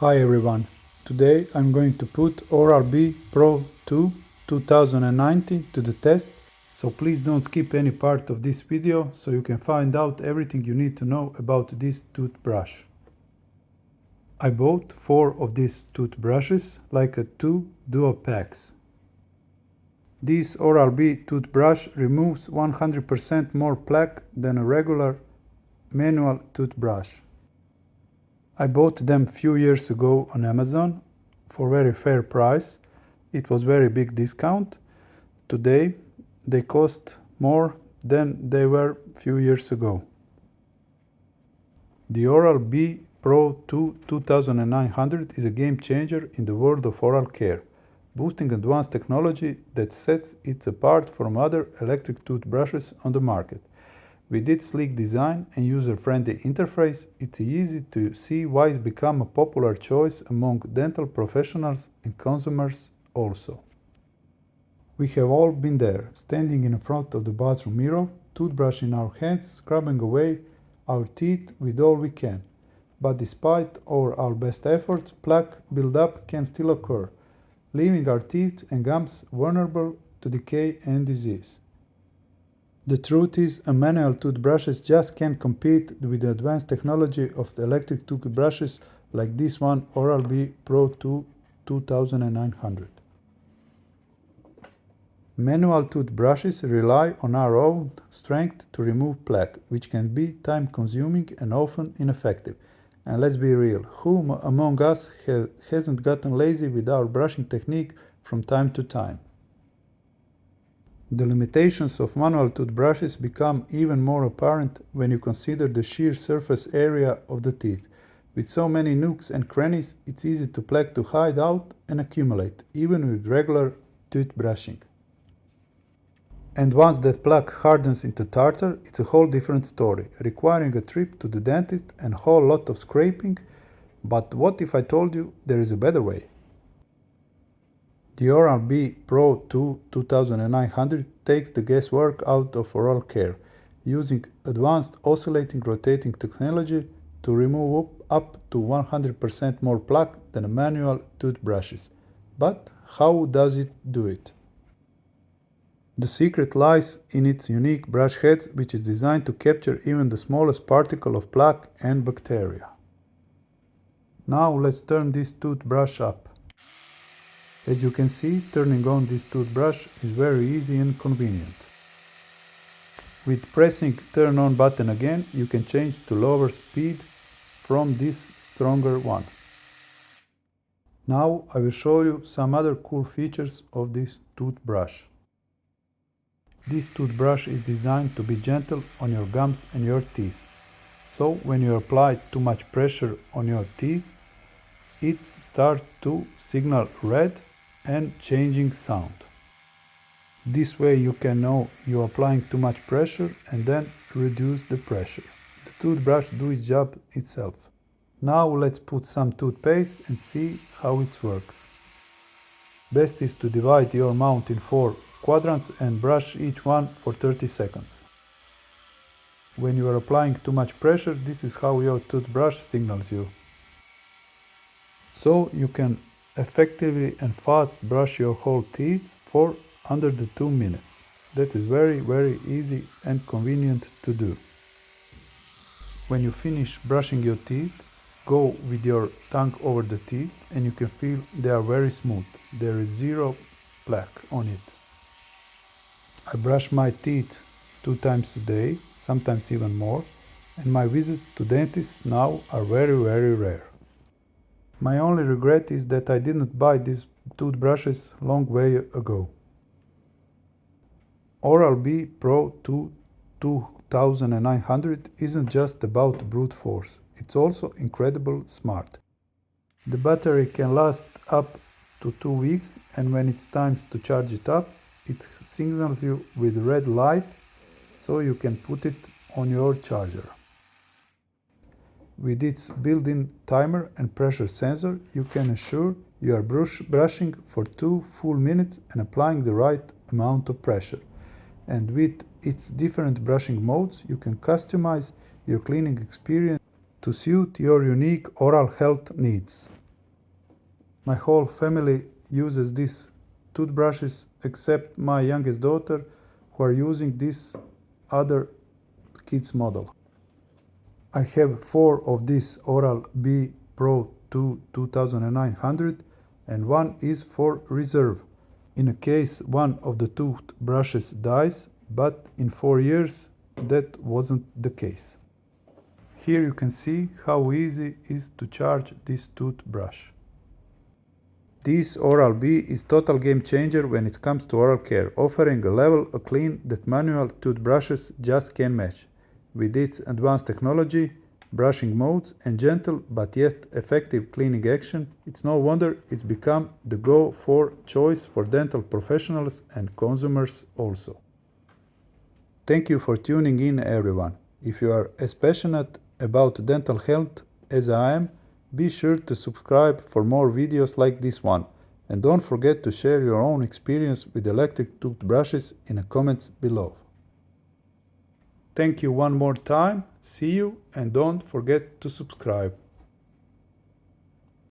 Hi everyone, today I'm going to put Oral-B Pro 2 2019 to the test, so please don't skip any part of this video so you can find out everything you need to know about this toothbrush. I bought 4 of these toothbrushes, like a 2 duo packs. This Oral-B toothbrush removes 100% more plaque than a regular manual toothbrush. I bought them few years ago on Amazon for very fair price. It was very big discount. Today they cost more than they were few years ago. The Oral-B Pro 2 2900 is a game changer in the world of oral care, boosting advanced technology that sets it apart from other electric toothbrushes on the market. With its sleek design and user-friendly interface, it's easy to see why it's become a popular choice among dental professionals and consumers also. We have all been there, standing in front of the bathroom mirror, toothbrush in our hands, scrubbing away our teeth with all we can. But despite all our best efforts, plaque buildup can still occur, leaving our teeth and gums vulnerable to decay and disease. The truth is, manual toothbrushes just can't compete with the advanced technology of the electric toothbrushes like this one, Oral-B Pro 2 2900. Manual toothbrushes rely on our own strength to remove plaque, which can be time-consuming and often ineffective. And let's be real, who among us hasn't gotten lazy with our brushing technique from time to time? The limitations of manual toothbrushes become even more apparent when you consider the sheer surface area of the teeth. With so many nooks and crannies, it's easy for plaque to hide out and accumulate, even with regular toothbrushing. And once that plaque hardens into tartar, it's a whole different story, requiring a trip to the dentist and a whole lot of scraping. But what if I told you there is a better way? The Oral-B Pro 2 2900 takes the guesswork out of oral care, using advanced oscillating rotating technology to remove up to 100% more plaque than manual toothbrushes. But how does it do it? The secret lies in its unique brush heads, which is designed to capture even the smallest particle of plaque and bacteria. Now let's turn this toothbrush up. As you can see, turning on this toothbrush is very easy and convenient. With pressing turn on button again, you can change to lower speed from this stronger one. Now I will show you some other cool features of this toothbrush. This toothbrush is designed to be gentle on your gums and your teeth. So when you apply too much pressure on your teeth, it starts to signal red and changing sound. This way you can know you're applying too much pressure and then reduce the pressure. The toothbrush does its job itself. Now let's put some toothpaste and see how it works. Best is to divide your mouth in 4 quadrants and brush each one for 30 seconds. When you are applying too much pressure, this is how your toothbrush signals you. So you can effectively and fast brush your whole teeth for under the 2 minutes. That is very easy and convenient to do. When you finish brushing your teeth, go with your tongue over the teeth and you can feel they are very smooth. There is zero plaque on it. I brush my teeth 2 times a day, sometimes even more, and my visits to dentists now are very rare. My only regret is that I didn't buy these toothbrushes long way ago. Oral-B Pro 2 2900 isn't just about brute force, it's also incredibly smart. The battery can last up to 2 weeks, and when it's time to charge it up, it signals you with red light so you can put it on your charger. With its built-in timer and pressure sensor, you can ensure you are brushing for 2 full minutes and applying the right amount of pressure. And with its different brushing modes, you can customize your cleaning experience to suit your unique oral health needs. My whole family uses these toothbrushes except my youngest daughter, who are using this other kids model. I have 4 of these Oral-B Pro 2 2900 and one is for reserve, in a case one of the toothbrushes dies, but in 4 years that wasn't the case. Here you can see how easy it is to charge this toothbrush. This Oral-B is total game changer when it comes to oral care, offering a level of clean that manual toothbrushes just can't match. With its advanced technology, brushing modes, and gentle but yet effective cleaning action, it's no wonder it's become the go-for choice for dental professionals and consumers also. Thank you for tuning in, everyone. If you are as passionate about dental health as I am, be sure to subscribe for more videos like this one, and don't forget to share your own experience with electric toothbrushes in the comments below. Thank you one more time, see you, and don't forget to subscribe.